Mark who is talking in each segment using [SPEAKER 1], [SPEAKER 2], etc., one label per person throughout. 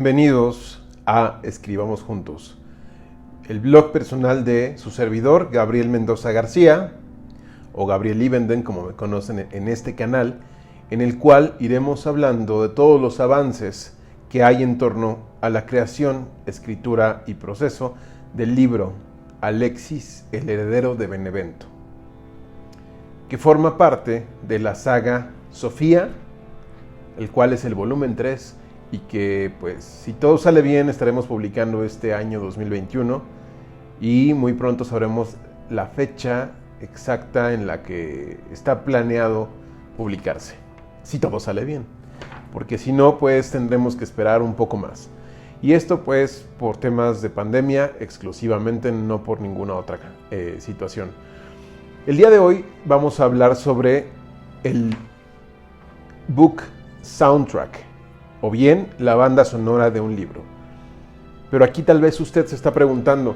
[SPEAKER 1] Bienvenidos a Escribamos Juntos, el blog personal de su servidor, Gabriel Mendoza García, o Gabriel Ibenden, como me conocen en este canal, en el cual iremos hablando de todos los avances que hay en torno a la creación, escritura y proceso del libro Alexis, el heredero de Benevento, que forma parte de la saga Sofía, el cual es el volumen 3, y que, pues, si todo sale bien, estaremos publicando este año 2021 y muy pronto sabremos la fecha exacta en la que está planeado publicarse, si todo sale bien, porque si no, pues tendremos que esperar un poco más. Y esto, pues, por temas de pandemia exclusivamente, no por ninguna otra situación. El día de hoy vamos a hablar sobre el book soundtrack, o bien la banda sonora de un libro. Pero aquí tal vez usted se está preguntando,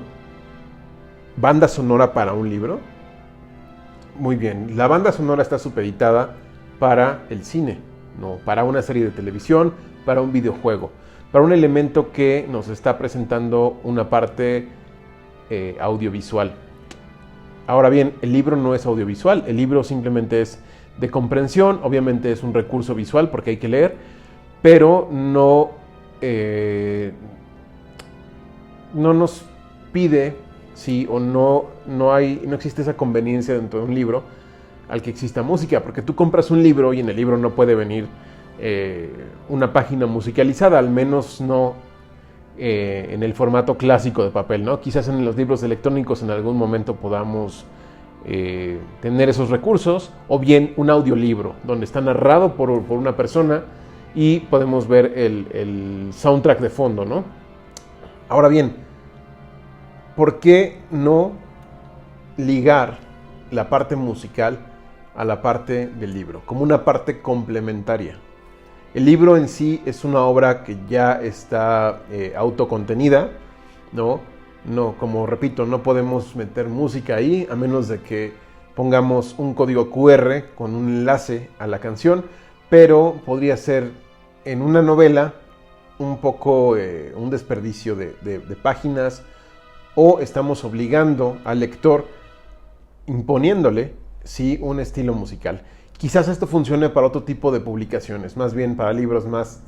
[SPEAKER 1] ¿banda sonora para un libro? Muy bien, la banda sonora está supeditada para el cine, no para una serie de televisión, para un videojuego, para un elemento que nos está presentando una parte audiovisual. Ahora bien, el libro no es audiovisual, el libro simplemente es de comprensión, obviamente es un recurso visual porque hay que leer, pero no nos pide, sí, o no existe esa conveniencia dentro de un libro al que exista música, porque tú compras un libro y en el libro no puede venir una página musicalizada, al menos no en el formato clásico de papel, ¿no? Quizás en los libros electrónicos en algún momento podamos tener esos recursos, o bien un audiolibro donde está narrado por una persona y podemos ver el soundtrack de fondo, ¿no? Ahora bien, ¿por qué no ligar la parte musical a la parte del libro, como una parte complementaria? El libro en sí es una obra que ya está autocontenida, ¿no? No, como repito, no podemos meter música ahí a menos de que pongamos un código QR con un enlace a la canción, pero podría ser en una novela un poco un desperdicio de páginas, o estamos obligando al lector, imponiéndole, sí, un estilo musical. Quizás esto funcione para otro tipo de publicaciones, más bien para libros más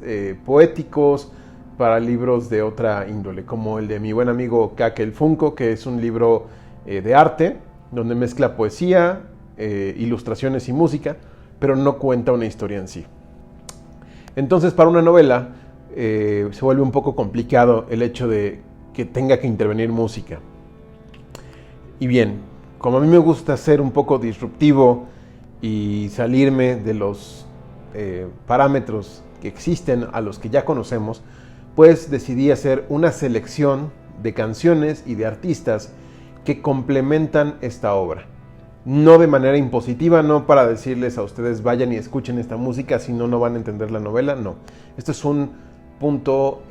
[SPEAKER 1] poéticos, para libros de otra índole, como el de mi buen amigo Kake el Funko, que es un libro de arte, donde mezcla poesía, ilustraciones y música, pero no cuenta una historia en sí. Entonces, para una novela se vuelve un poco complicado el hecho de que tenga que intervenir música. Y bien, como a mí me gusta ser un poco disruptivo y salirme de los parámetros que existen a los que ya conocemos, pues decidí hacer una selección de canciones y de artistas que complementan esta obra. No de manera impositiva, no para decirles a ustedes vayan y escuchen esta música, si no, no van a entender la novela, no. Esto es un punto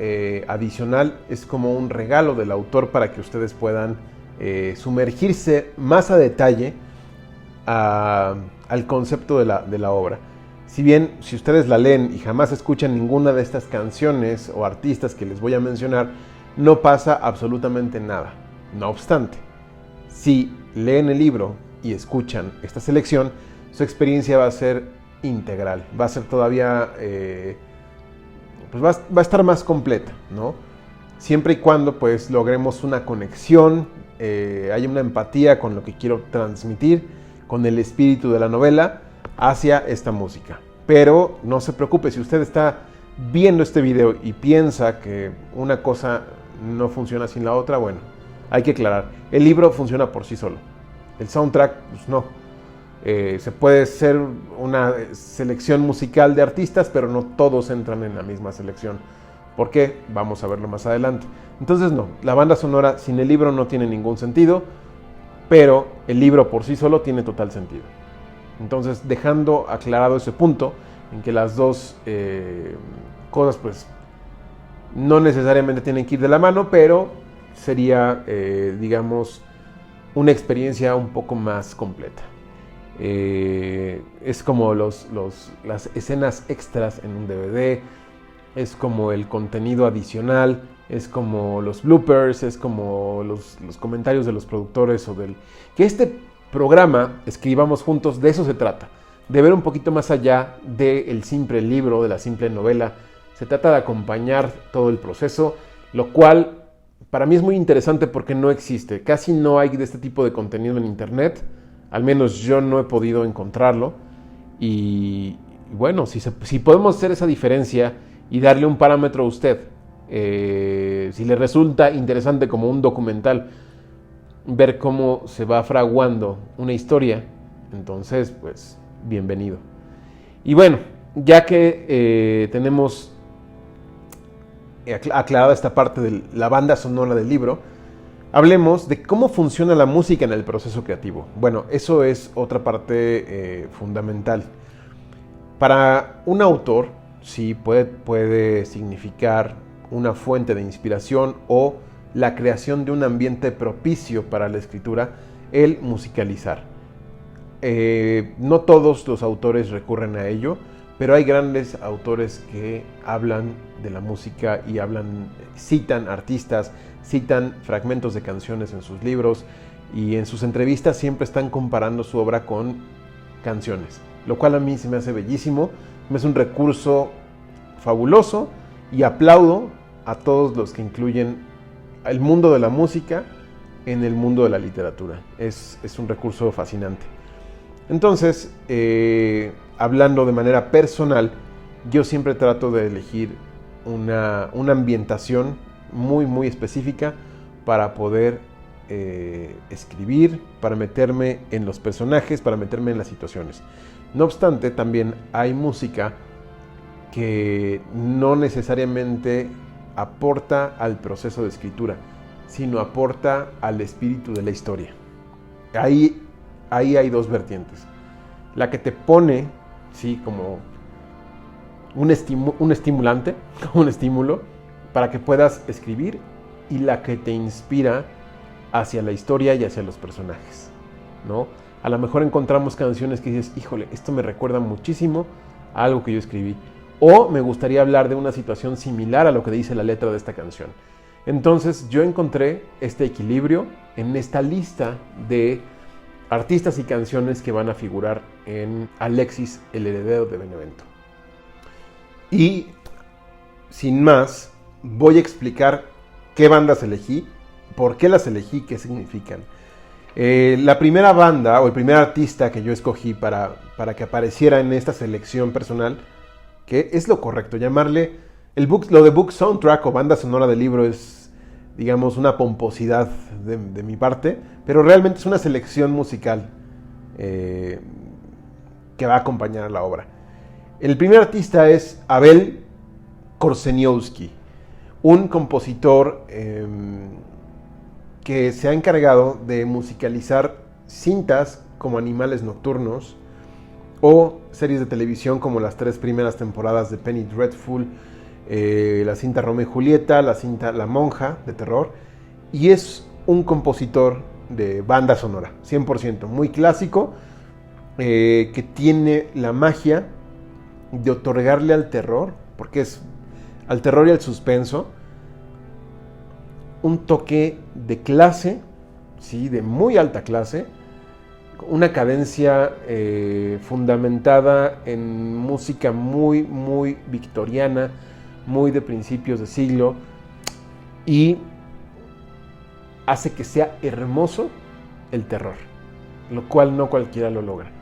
[SPEAKER 1] adicional, es como un regalo del autor para que ustedes puedan sumergirse más a detalle al concepto de la obra. Si bien, si ustedes la leen y jamás escuchan ninguna de estas canciones o artistas que les voy a mencionar, no pasa absolutamente nada. No obstante, si leen el libro y escuchan esta selección, su experiencia va a ser integral, va a ser todavía, pues va a estar más completa, ¿no? Siempre y cuando, pues, logremos una conexión, haya una empatía con lo que quiero transmitir, con el espíritu de la novela, hacia esta música. Pero no se preocupe, si usted está viendo este video y piensa que una cosa no funciona sin la otra, bueno, hay que aclarar, el libro funciona por sí solo. El soundtrack, pues no. Se puede ser una selección musical de artistas, pero no todos entran en la misma selección. ¿Por qué? Vamos a verlo más adelante. Entonces no, la banda sonora sin el libro no tiene ningún sentido, pero el libro por sí solo tiene total sentido. Entonces, dejando aclarado ese punto, en que las dos cosas, pues, no necesariamente tienen que ir de la mano, pero sería, digamos, una experiencia un poco más completa. Es como las escenas extras en un DVD, es como el contenido adicional, es como los bloopers, es como los comentarios de los productores o del... Que este programa, Escribamos Juntos, de eso se trata, de ver un poquito más allá del simple libro, de la simple novela. Se trata de acompañar todo el proceso, lo cual para mí es muy interesante porque no existe. Casi no hay de este tipo de contenido en internet, al menos yo no he podido encontrarlo. Y bueno, si podemos hacer esa diferencia y darle un parámetro a usted, si le resulta interesante como un documental ver cómo se va fraguando una historia, entonces pues bienvenido. Y bueno, ya que tenemos aclarada esta parte de la banda sonora del libro, hablemos de cómo funciona la música en el proceso creativo. Bueno, eso es otra parte fundamental. Para un autor, sí, puede significar una fuente de inspiración o la creación de un ambiente propicio para la escritura, el musicalizar. No todos los autores recurren a ello, pero hay grandes autores que hablan de la música y citan artistas, citan fragmentos de canciones en sus libros y en sus entrevistas siempre están comparando su obra con canciones, lo cual a mí se me hace bellísimo, me es un recurso fabuloso y aplaudo a todos los que incluyen el mundo de la música en el mundo de la literatura. Es un recurso fascinante. Entonces, hablando de manera personal, yo siempre trato de elegir una ambientación muy, muy específica para poder escribir, para meterme en los personajes, para meterme en las situaciones. No obstante, también hay música que no necesariamente aporta al proceso de escritura, sino aporta al espíritu de la historia. Ahí hay dos vertientes. La que te pone, sí, como un estimulante, un estímulo para que puedas escribir, y la que te inspira hacia la historia y hacia los personajes, ¿no? A lo mejor encontramos canciones que dices, híjole, esto me recuerda muchísimo a algo que yo escribí, o me gustaría hablar de una situación similar a lo que dice la letra de esta canción. Entonces yo encontré este equilibrio en esta lista de artistas y canciones que van a figurar en Alexis, el heredero de Benevento. Y sin más, voy a explicar qué bandas elegí, por qué las elegí, qué significan. La primera banda o el primer artista que yo escogí para que apareciera en esta selección personal, que es lo correcto, llamarle lo de book soundtrack o banda sonora del libro es, digamos, una pomposidad de mi parte, pero realmente es una selección musical que va a acompañar a la obra. El primer artista es Abel Korzeniowski, un compositor que se ha encargado de musicalizar cintas como Animales Nocturnos o series de televisión como las 3 primeras temporadas de Penny Dreadful, la cinta Romeo y Julieta, la cinta La Monja de terror, y es un compositor de banda sonora, 100%, muy clásico, que tiene la magia de otorgarle al terror, porque es al terror y al suspenso, un toque de clase, ¿sí? De muy alta clase, una cadencia fundamentada en música muy, muy victoriana, muy de principios de siglo, y hace que sea hermoso el terror, lo cual no cualquiera lo logra.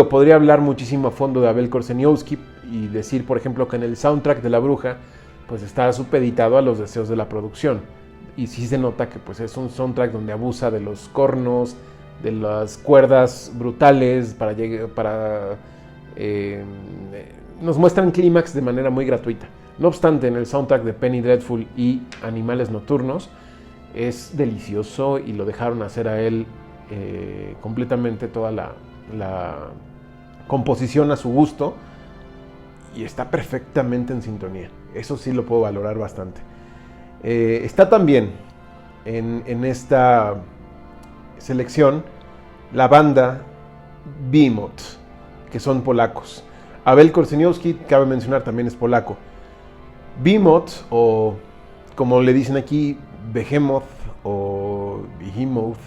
[SPEAKER 1] Podría hablar muchísimo a fondo de Abel Korzeniowski y decir, por ejemplo, que en el soundtrack de La Bruja, pues está supeditado a los deseos de la producción. Y sí se nota que pues, es un soundtrack donde abusa de los cornos, de las cuerdas brutales, nos muestran clímax de manera muy gratuita. No obstante, en el soundtrack de Penny Dreadful y Animales Nocturnos es delicioso y lo dejaron hacer a él completamente toda la composición a su gusto y está perfectamente en sintonía. Eso sí lo puedo valorar bastante. Está también en esta selección la banda Behemoth, que son polacos. Abel Korzeniowski, cabe mencionar, también es polaco. Behemoth, o como le dicen aquí, Behemoth o Behemoth,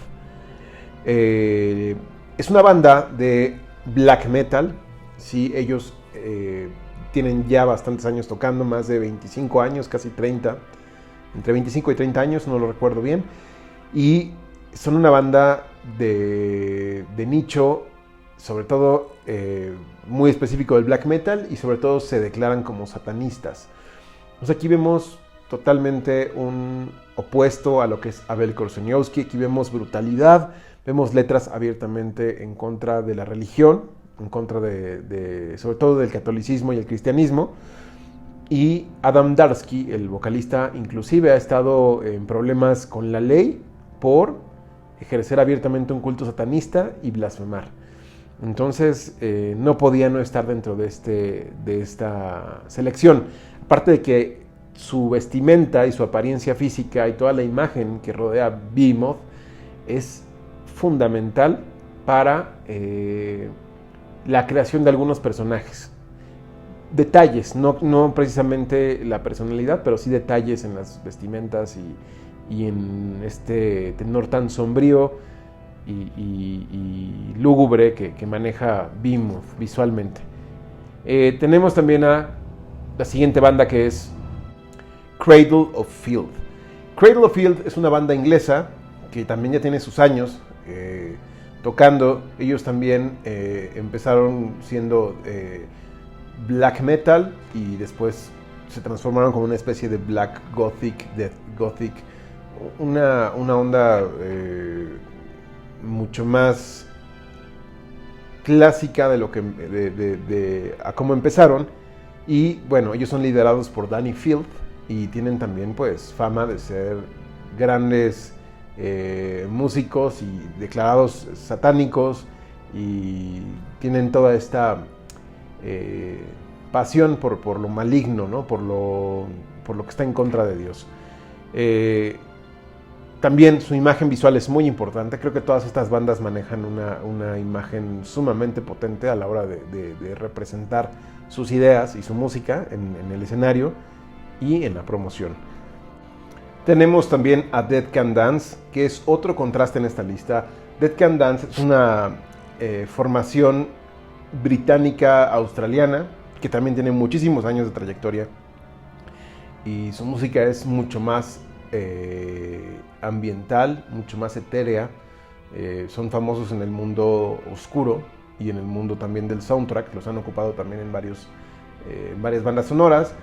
[SPEAKER 1] es una banda de black metal. Sí, ellos tienen ya bastantes años tocando, más de 25 años, casi 30, entre 25 y 30 años, no lo recuerdo bien. Y son una banda de nicho, sobre todo muy específico del black metal, y sobre todo se declaran como satanistas. Entonces aquí vemos totalmente un opuesto a lo que es Abel Korzeniowski. Aquí vemos brutalidad, vemos letras abiertamente en contra de la religión, en contra sobre todo del catolicismo y el cristianismo. Y Adam Darsky, el vocalista, inclusive ha estado en problemas con la ley por ejercer abiertamente un culto satanista y blasfemar. Entonces no podía no estar dentro de esta selección. Aparte de que su vestimenta y su apariencia física y toda la imagen que rodea Behemoth es fundamental para la creación de algunos personajes. Detalles, no precisamente la personalidad, pero sí detalles en las vestimentas y en este tenor tan sombrío y lúgubre que maneja Behemoth visualmente. Tenemos también a la siguiente banda, que es Cradle of Filth. Cradle of Filth es una banda inglesa que también ya tiene sus años tocando. Ellos también empezaron siendo black metal y después se transformaron como una especie de black gothic, death gothic, una onda mucho más clásica de lo que a cómo empezaron. Y bueno, ellos son liderados por Danny Field y tienen también pues fama de ser grandes músicos y declarados satánicos, y tienen toda esta pasión por lo maligno, ¿no? por lo que está en contra de Dios. También su imagen visual es muy importante. Creo que todas estas bandas manejan una imagen sumamente potente a la hora de representar sus ideas y su música en el escenario y en la promoción. Tenemos también a Dead Can Dance, que es otro contraste en esta lista. Dead Can Dance es una formación británica-australiana que también tiene muchísimos años de trayectoria, y su música es mucho más ambiental, mucho más etérea. Son famosos en el mundo oscuro y en el mundo también del soundtrack. Los han ocupado también en varias bandas sonoras,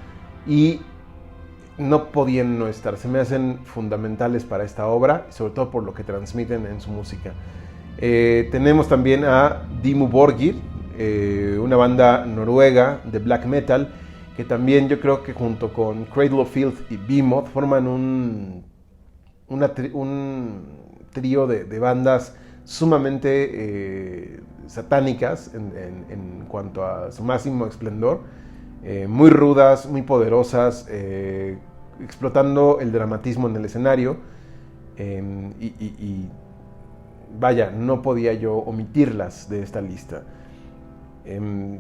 [SPEAKER 1] y no podían no estar. Se me hacen fundamentales para esta obra, sobre todo por lo que transmiten en su música. Tenemos también a Dimmu Borgir, una banda noruega de black metal, que también yo creo que junto con Cradle of Filth y Behemoth forman un trío de bandas sumamente satánicas en cuanto a su máximo esplendor, muy rudas, muy poderosas, explotando el dramatismo en el escenario, y vaya, no podía yo omitirlas de esta lista.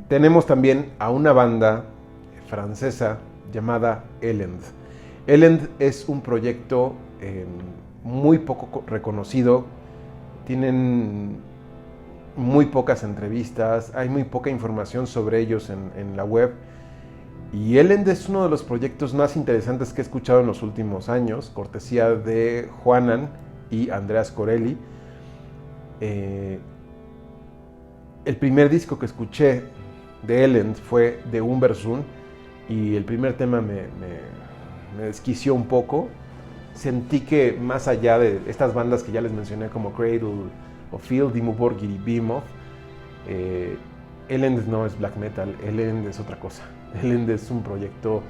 [SPEAKER 1] Tenemos también a una banda francesa llamada Elend. Elend es un proyecto muy poco reconocido. Tienen muy pocas entrevistas, hay muy poca información sobre ellos en la web. Y Elend es uno de los proyectos más interesantes que he escuchado en los últimos años, cortesía de Juanan y Andreas Corelli. El primer disco que escuché de Elend fue de Umbersund, y el primer tema me desquició un poco. Sentí que más allá de estas bandas que ya les mencioné como Cradle of Filth, Dimmu Borgir y Behemoth, Elend no es black metal. Elend es otra cosa. Elend es un proyecto,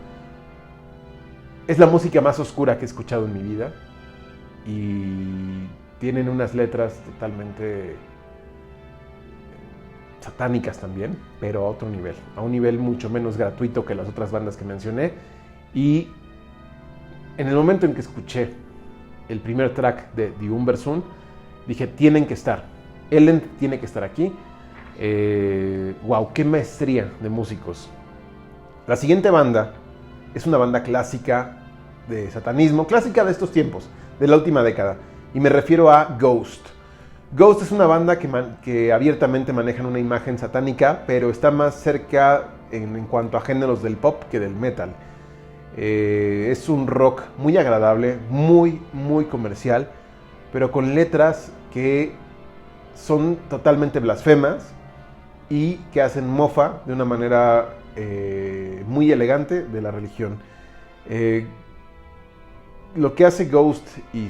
[SPEAKER 1] es la música más oscura que he escuchado en mi vida, y tienen unas letras totalmente satánicas también, pero a otro nivel, a un nivel mucho menos gratuito que las otras bandas que mencioné. Y en el momento en que escuché el primer track de Umbersund, dije, tienen que estar, Elend tiene que estar aquí. Wow, qué maestría de músicos. La siguiente banda es una banda clásica de satanismo, clásica de estos tiempos, de la última década, y me refiero a Ghost. Ghost es una banda que abiertamente manejan una imagen satánica, pero está más cerca en cuanto a géneros del pop que del metal. Es un rock muy agradable, muy comercial, pero con letras que son totalmente blasfemas y que hacen mofa de una manera muy elegante de la religión. Lo que hace Ghost y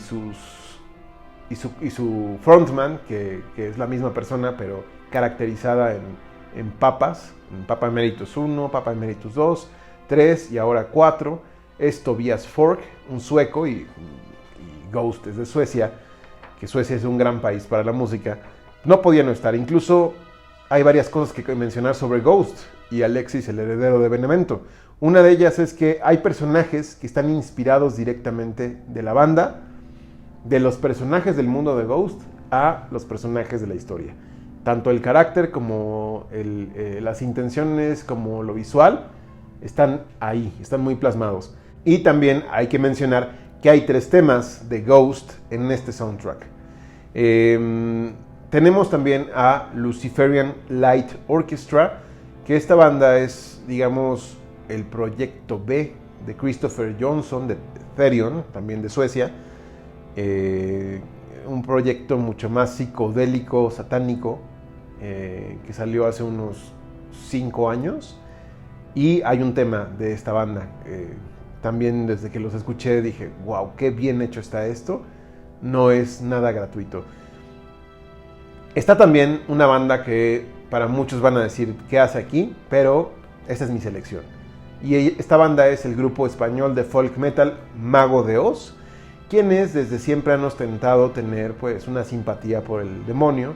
[SPEAKER 1] su frontman, que es la misma persona, pero caracterizada en papas, en Papa Emeritus 1, Papa Emeritus 2, 3 y ahora 4, es Tobias Forge, un sueco, y Ghost es de Suecia, que Suecia es un gran país para la música. No podía no estar. Incluso hay varias cosas que mencionar sobre Ghost y Alexis, el heredero de Benevento. Una de ellas es que hay personajes que están inspirados directamente de la banda, de los personajes del mundo de Ghost a los personajes de la historia. Tanto el carácter como las intenciones, como lo visual, están ahí, están muy plasmados. Y también hay que mencionar que hay 3 temas de Ghost en este soundtrack. Tenemos también a Luciferian Light Orchestra, que esta banda es, digamos, el proyecto B de Christopher Johnson, de Therion, también de Suecia. Un proyecto mucho más psicodélico, satánico, que salió hace unos 5 años. Y hay un tema de esta banda. También desde que los escuché dije, wow, qué bien hecho está esto. No es nada gratuito. Está también una banda que para muchos van a decir, ¿qué hace aquí? Pero esta es mi selección. Y esta banda es el grupo español de folk metal Mago de Oz, quienes desde siempre han ostentado tener pues una simpatía por el demonio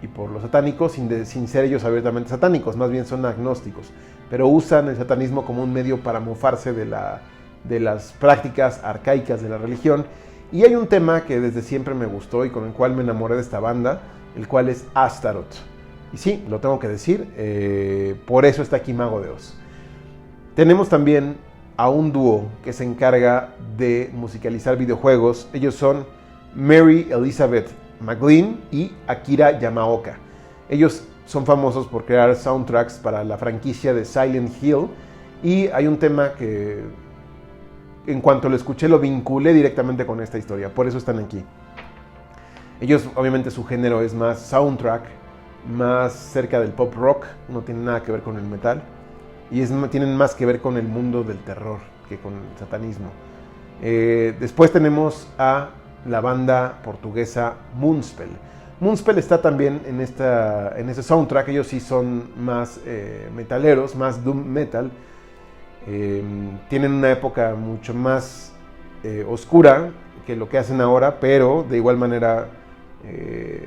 [SPEAKER 1] y por los satánicos, sin ser ellos abiertamente satánicos, más bien son agnósticos, pero usan el satanismo como un medio para mofarse de las prácticas arcaicas de la religión. Y hay un tema que desde siempre me gustó y con el cual me enamoré de esta banda, el cual es Astaroth. Y sí, lo tengo que decir, por eso está aquí Mago de Oz. Tenemos también a un dúo que se encarga de musicalizar videojuegos. Ellos son Mary Elizabeth McGlynn y Akira Yamaoka. Ellos son famosos por crear soundtracks para la franquicia de Silent Hill, y hay un tema que en cuanto lo escuché lo vinculé directamente con esta historia, por eso están aquí. Ellos, obviamente, su género es más soundtrack, más cerca del pop rock, no tiene nada que ver con el metal, y tienen más que ver con el mundo del terror que con el satanismo. Después tenemos a la banda portuguesa Moonspell. Moonspell está también en ese soundtrack. Ellos sí son más metaleros, más doom metal. Tienen una época mucho más oscura que lo que hacen ahora, pero de igual manera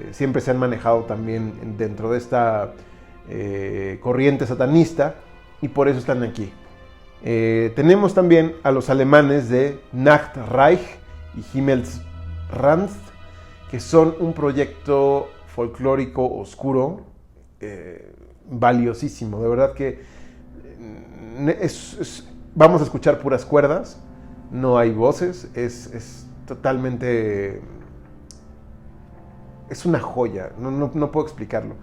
[SPEAKER 1] siempre se han manejado también dentro de esta corriente satanista, y por eso están aquí. Tenemos también a los alemanes de Nachtreich y Himmelsrand, que son un proyecto folclórico oscuro, valiosísimo. De verdad que vamos a escuchar puras cuerdas, no hay voces, es totalmente... es una joya, no puedo explicarlo.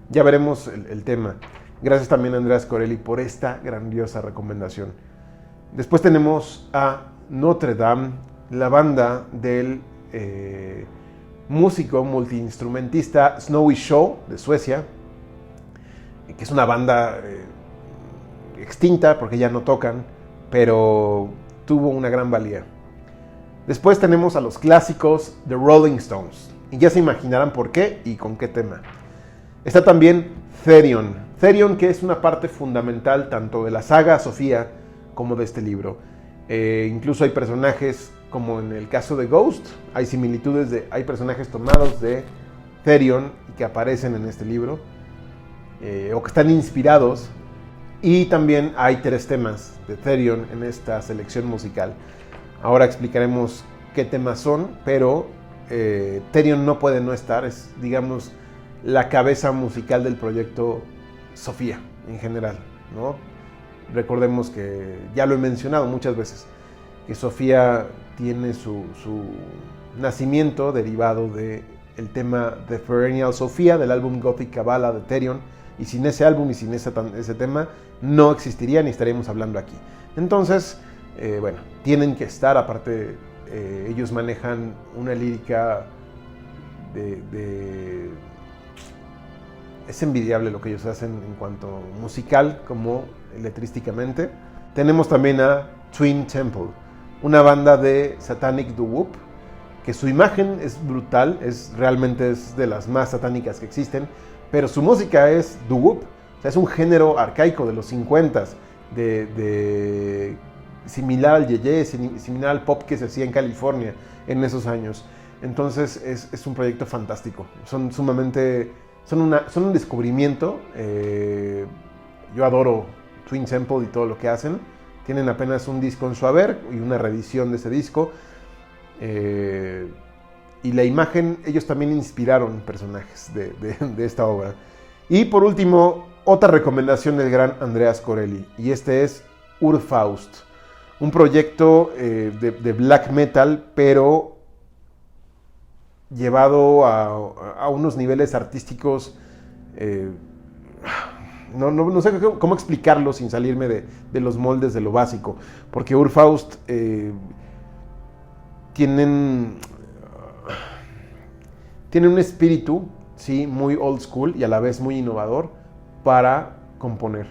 [SPEAKER 1] Ya veremos el tema. Gracias también a Andreas Corelli por esta grandiosa recomendación. Después tenemos a Notre Dame, la banda del músico multiinstrumentista Snowy Shaw de Suecia, que es una banda extinta porque ya no tocan, pero tuvo una gran valía. Después tenemos a los clásicos The Rolling Stones, y ya se imaginarán por qué y con qué tema. Está también Therion, que es una parte fundamental tanto de la saga Sofía como de este libro. Incluso hay personajes, como en el caso de Ghost, hay similitudes, hay personajes tomados de Therion y que aparecen en este libro, o que están inspirados. Y también hay 3 temas de Therion en esta selección musical. Ahora explicaremos qué temas son, pero Therion no puede no estar, es, digamos, la cabeza musical del proyecto Sofía en general, ¿no? Recordemos que ya lo he mencionado muchas veces, que Sofía tiene su nacimiento derivado del tema The Perennial Sophia del álbum Gothic Kabbalah de Therion, y sin ese álbum y sin ese tema no existiría ni estaríamos hablando aquí. Entonces, bueno, tienen que estar, aparte ellos manejan una lírica es envidiable lo que ellos hacen en cuanto musical como letrísticamente. Tenemos también a Twin Temple, una banda de Satanic Doo-Wop, que su imagen es brutal, realmente es de las más satánicas que existen, pero su música es doo-wop, o sea, es un género arcaico de los 50s, similar al yeye, similar al pop que se hacía en California en esos años. Entonces es un proyecto fantástico, son un descubrimiento. Yo adoro Twin Temple y todo lo que hacen. Tienen apenas un disco en su haber y una reedición de ese disco. Y la imagen, ellos también inspiraron personajes de esta obra. Y por último, otra recomendación del gran Andreas Corelli, y este es Urfaust, un proyecto de black metal, pero llevado a unos niveles artísticos, no sé cómo explicarlo sin salirme de los moldes de lo básico, porque Urfaust tienen un espíritu, sí, muy old school y a la vez muy innovador para componer.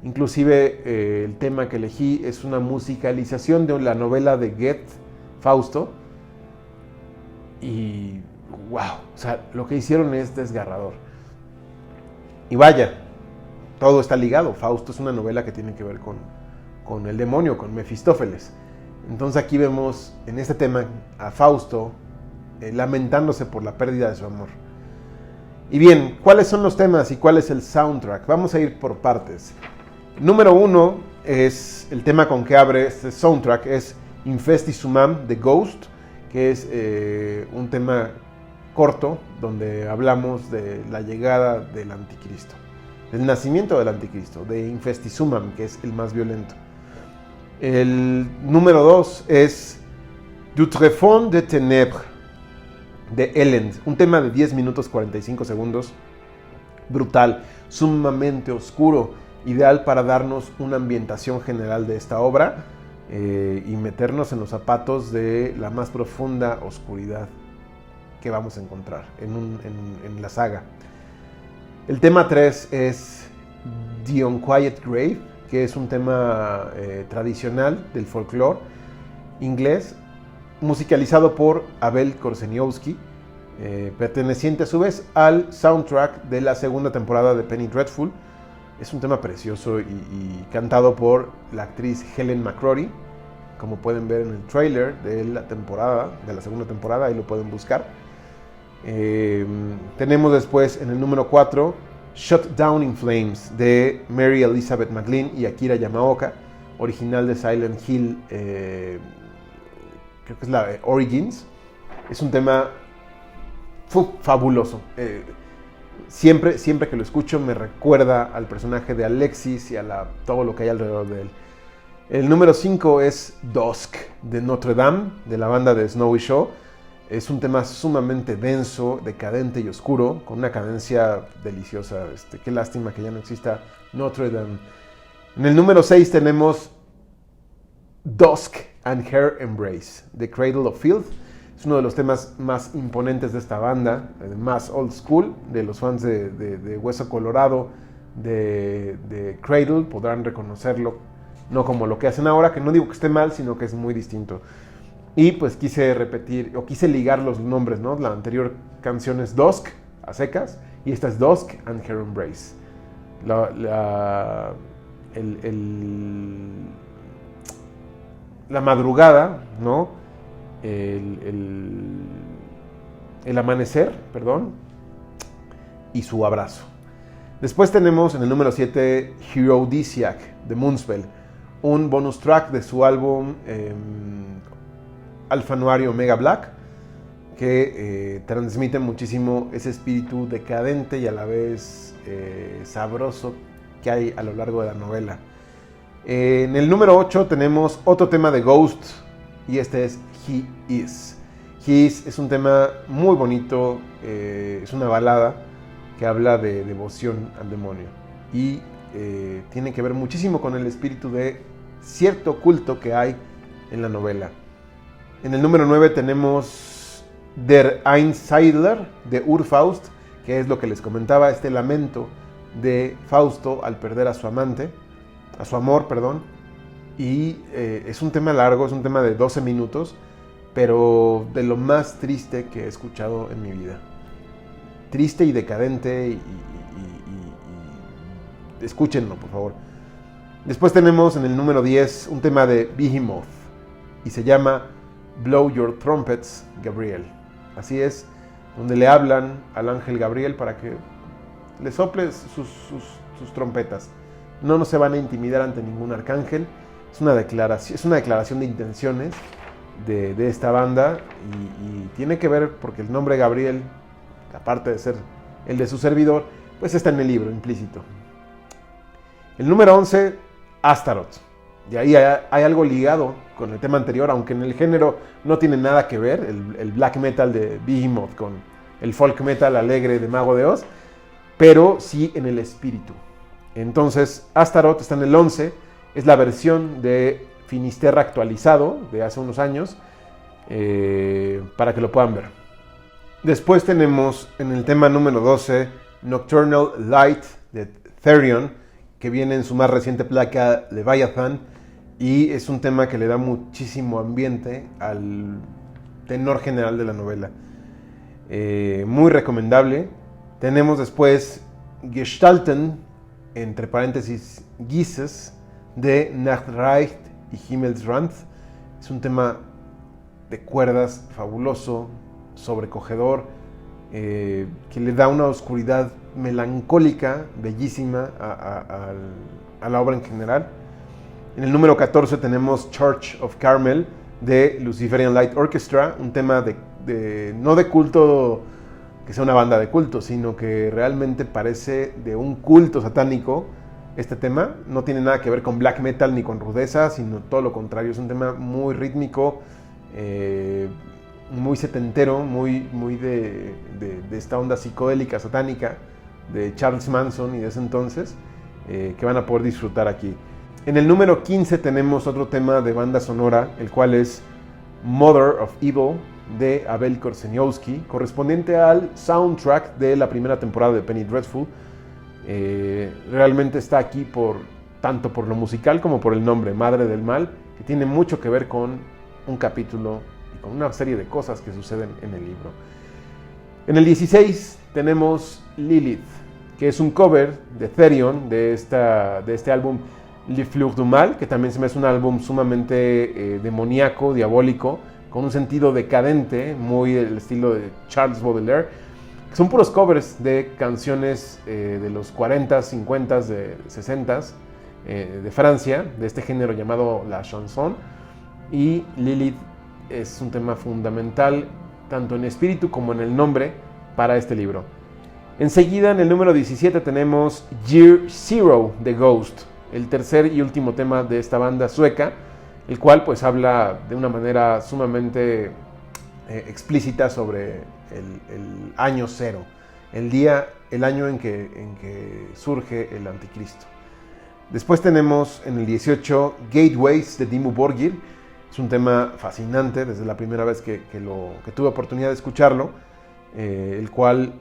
[SPEAKER 1] Inclusive el tema que elegí es una musicalización de la novela de Goethe, Fausto, y wow, o sea, lo que hicieron es desgarrador. Y vaya, todo está ligado. Fausto es una novela que tiene que ver con el demonio, con Mefistófeles. Entonces aquí vemos en este tema a Fausto lamentándose por la pérdida de su amor. Y bien, ¿cuáles son los temas y cuál es el soundtrack? Vamos a ir por partes. Número 1 es el tema con que abre este soundtrack, es Infesti Sumam de Ghost, que es un tema corto donde hablamos de la llegada del anticristo, del nacimiento del anticristo, de Infesti Sumam, que es el más violento. El número 2 es Du Tréfonds de Ténèbres de Elend, un tema de 10 minutos 45 segundos, brutal, sumamente oscuro, ideal para darnos una ambientación general de esta obra y meternos en los zapatos de la más profunda oscuridad que vamos a encontrar en la saga. El tema 3 es The Unquiet Grave, que es un tema tradicional del folclore inglés, musicalizado por Abel Korzeniowski, perteneciente a su vez al soundtrack de la segunda temporada de Penny Dreadful. Es un tema precioso y cantado por la actriz Helen McCrory, como pueden ver en el trailer de la segunda temporada, ahí lo pueden buscar. Tenemos después en el número 4 Shut Down in Flames de Mary Elizabeth McGlynn y Akira Yamaoka, original de Silent Hill, creo que es la Origins. Es un tema fabuloso. Siempre que lo escucho me recuerda al personaje de Alexis y a todo lo que hay alrededor de él. El número 5 es Dusk de Notre Dame, de la banda de Snowy Shaw. Es un tema sumamente denso, decadente y oscuro, con una cadencia deliciosa. Qué lástima que ya no exista Notre Dame. En el número 6 tenemos Dusk and Her Embrace, de Cradle of Filth. Es uno de los temas más imponentes de esta banda, más old school, de los fans de Hueso Colorado, de Cradle, podrán reconocerlo, no como lo que hacen ahora, que no digo que esté mal, sino que es muy distinto. Y pues quise ligar los nombres, ¿no? La anterior canción es Dusk, a secas, y esta es Dusk and Her Embrace. La madrugada, ¿no? El amanecer, perdón, y su abrazo. Después tenemos en el número 7 Herodisiac de Moonspell, un bonus track de su álbum Alpha Noir y Omega Black. que transmiten muchísimo ese espíritu decadente y a la vez sabroso que hay a lo largo de la novela. En el número 8 tenemos otro tema de Ghost, y este es He Is. He Is es un tema muy bonito, es una balada que habla de devoción al demonio y tiene que ver muchísimo con el espíritu de cierto culto que hay en la novela. En el número 9 tenemos Der Einsiedler de Urfaust, que es lo que les comentaba, este lamento de Fausto al perder a su amante, a su amor, perdón. Y es un tema largo, es un tema de 12 minutos, pero de lo más triste que he escuchado en mi vida. Triste y decadente, y escúchenlo, por favor. Después tenemos en el número 10 un tema de Behemoth, y se llama Blow Your Trumpets, Gabriel. Así es, donde le hablan al ángel Gabriel para que le sople sus trompetas. No se van a intimidar ante ningún arcángel. Es una declaración de intenciones de esta banda, y tiene que ver porque el nombre Gabriel, aparte de ser el de su servidor, pues está en el libro implícito. El número 11, Astaroth. Y ahí hay algo ligado con el tema anterior, aunque en el género no tiene nada que ver, el black metal de Behemoth con el folk metal alegre de Mago de Oz, pero sí en el espíritu. Entonces, Astaroth está en el 11, es la versión de Finisterra actualizado de hace unos años, para que lo puedan ver. Después tenemos en el tema número 12, Nocturnal Light de Therion, que viene en su más reciente placa Leviathan, y es un tema que le da muchísimo ambiente al tenor general de la novela. Muy recomendable. Tenemos después Gestalten, entre paréntesis, Gizes, de Nachtreich y Himmelsrand. Es un tema de cuerdas fabuloso, sobrecogedor, que le da una oscuridad melancólica, bellísima a la obra en general. En el número 14 tenemos Church of Carmel de Luciferian Light Orchestra, un tema no de culto, que sea una banda de culto, sino que realmente parece de un culto satánico. Este tema no tiene nada que ver con black metal ni con rudeza, sino todo lo contrario. Es un tema muy rítmico, muy setentero, muy de esta onda psicodélica satánica de Charles Manson y de ese entonces, que van a poder disfrutar aquí. En el número 15 tenemos otro tema de banda sonora, el cual es Mother of Evil de Abel Korzeniowski, correspondiente al soundtrack de la primera temporada de Penny Dreadful. Realmente está aquí tanto por lo musical como por el nombre, Madre del Mal, que tiene mucho que ver con un capítulo y con una serie de cosas que suceden en el libro. En el 16 tenemos Lilith, que es un cover de Therion de este álbum Le Fleur du Mal, que también se me hace un álbum sumamente demoníaco, diabólico, con un sentido decadente, muy del estilo de Charles Baudelaire. Son puros covers de canciones de los 40s, 50s, 60s de Francia, de este género llamado la chanson. Y Lilith es un tema fundamental, tanto en espíritu como en el nombre, para este libro. Enseguida, en el número 17, tenemos Year Zero de Ghost, el tercer y último tema de esta banda sueca, el cual pues habla de una manera sumamente explícita sobre el año cero, el año en que surge el anticristo. Después tenemos en el 18 Gateways de Dimmu Borgir. Es un tema fascinante desde la primera vez que tuve oportunidad de escucharlo, el cual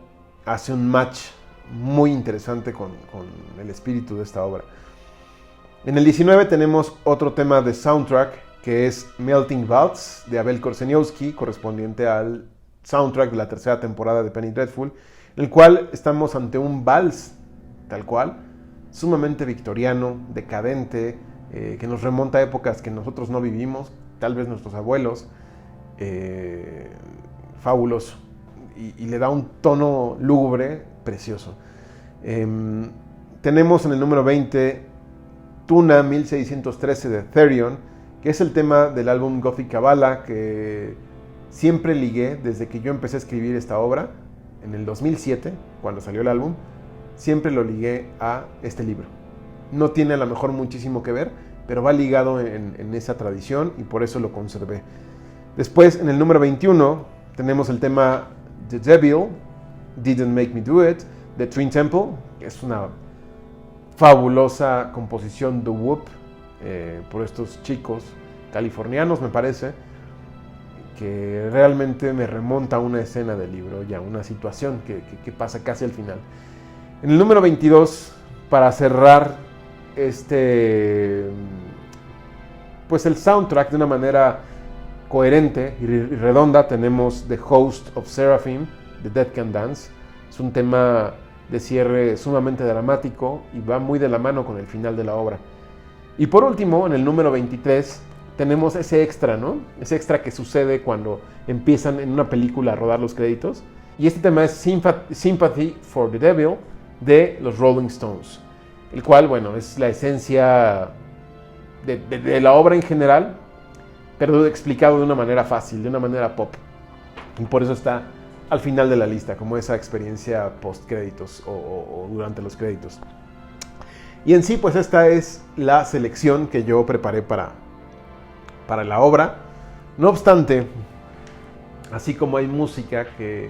[SPEAKER 1] hace un match muy interesante con el espíritu de esta obra. En el 19 tenemos otro tema de soundtrack, que es Melting Valse de Abel Korzeniowski, correspondiente al soundtrack de la tercera temporada de Penny Dreadful, en el cual estamos ante un vals, tal cual, sumamente victoriano, decadente, que nos remonta a épocas que nosotros no vivimos, tal vez nuestros abuelos, fabuloso, y le da un tono lúgubre precioso. Tenemos en el número 20 Tuna 1613 de Therion, que es el tema del álbum Gothic Kabbalah, que siempre ligué, desde que yo empecé a escribir esta obra, en el 2007, cuando salió el álbum, siempre lo ligué a este libro. No tiene a lo mejor muchísimo que ver, pero va ligado en esa tradición y por eso lo conservé. Después, en el número 21, tenemos el tema The Devil Didn't Make Me Do It, de Twin Temple. Es una fabulosa composición de Whoop, por estos chicos californianos, me parece, que realmente me remonta a una escena del libro, ya una situación que pasa casi al final. En el número 22, para cerrar pues el soundtrack de una manera coherente y redonda, tenemos The Host of Seraphim, The Dead Can Dance. Es un tema de cierre sumamente dramático y va muy de la mano con el final de la obra. Y por último, en el número 23, tenemos ese extra, ¿no? Ese extra que sucede cuando empiezan en una película a rodar los créditos. Y este tema es Sympathy for the Devil, de los Rolling Stones, el cual, bueno, es la esencia de la obra en general, pero explicado de una manera fácil, de una manera pop. Y por eso está al final de la lista, como esa experiencia post-créditos o durante los créditos. Y en sí, pues esta es la selección que yo preparé para la obra. No obstante, así como hay música que...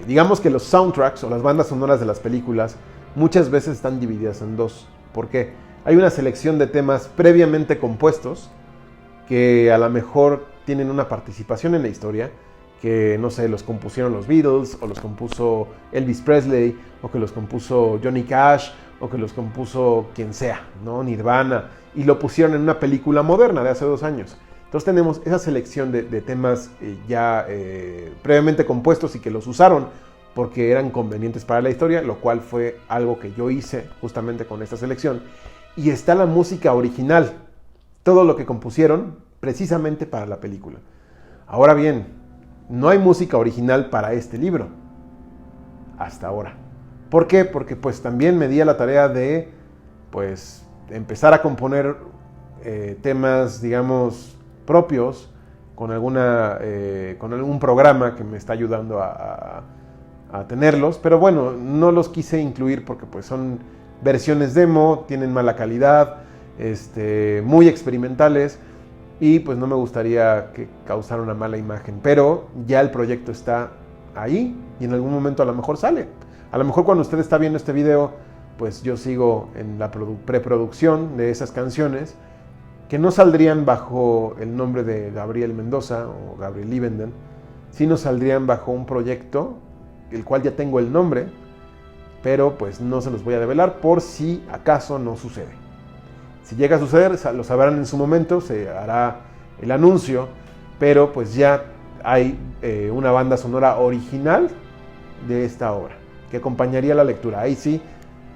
[SPEAKER 1] digamos que los soundtracks o las bandas sonoras de las películas muchas veces están divididas en dos. ¿Por qué? Hay una selección de temas previamente compuestos que a lo mejor tienen una participación en la historia, que no sé, los compusieron los Beatles, o los compuso Elvis Presley, o que los compuso Johnny Cash, o que los compuso quien sea, ¿no? Nirvana, y lo pusieron en una película moderna de hace 2 años. Entonces tenemos esa selección de temas ya previamente compuestos y que los usaron porque eran convenientes para la historia, lo cual fue algo que yo hice justamente con esta selección. Y está la música original, todo lo que compusieron precisamente para la película. Ahora bien, no hay música original para este libro, hasta ahora. ¿Por qué? Porque pues también me di a la tarea de pues empezar a componer temas, digamos, propios con algún programa que me está ayudando a tenerlos, pero bueno, no los quise incluir porque pues son versiones demo, tienen mala calidad, muy experimentales y pues no me gustaría que causara una mala imagen, pero ya el proyecto está ahí y en algún momento a lo mejor sale. A lo mejor cuando usted está viendo este video, pues yo sigo en la preproducción de esas canciones que no saldrían bajo el nombre de Gabriel Mendoza o Gabriel Liebenden, sino saldrían bajo un proyecto, el cual ya tengo el nombre, pero pues no se los voy a develar por si acaso no sucede. Si llega a suceder, lo sabrán en su momento, se hará el anuncio, pero pues ya hay una banda sonora original de esta obra, que acompañaría la lectura. Ahí sí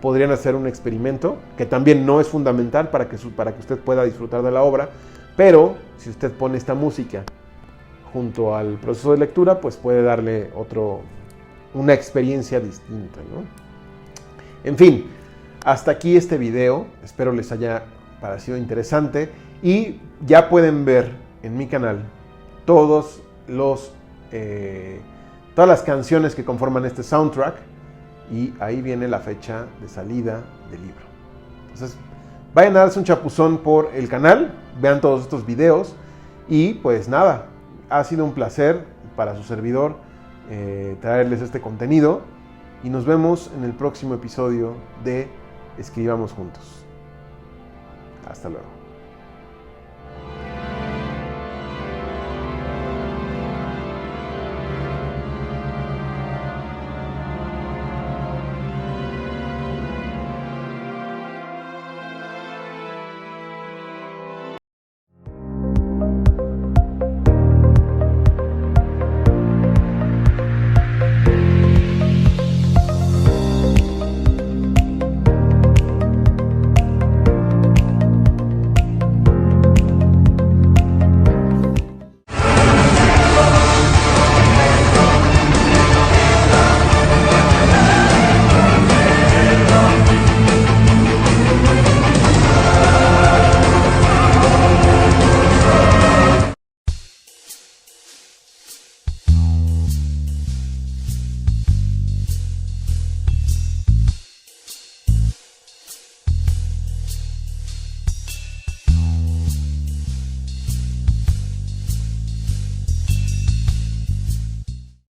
[SPEAKER 1] podrían hacer un experimento, que también no es fundamental para que usted pueda disfrutar de la obra, pero si usted pone esta música junto al proceso de lectura, pues puede darle una experiencia distinta, ¿no? En fin, hasta aquí este video, espero les haya parecido interesante y ya pueden ver en mi canal todas las canciones que conforman este soundtrack y ahí viene la fecha de salida del libro. Entonces, vayan a darse un chapuzón por el canal, vean todos estos videos y pues nada, ha sido un placer para su servidor traerles este contenido y nos vemos en el próximo episodio de Escribamos Juntos. Hasta luego.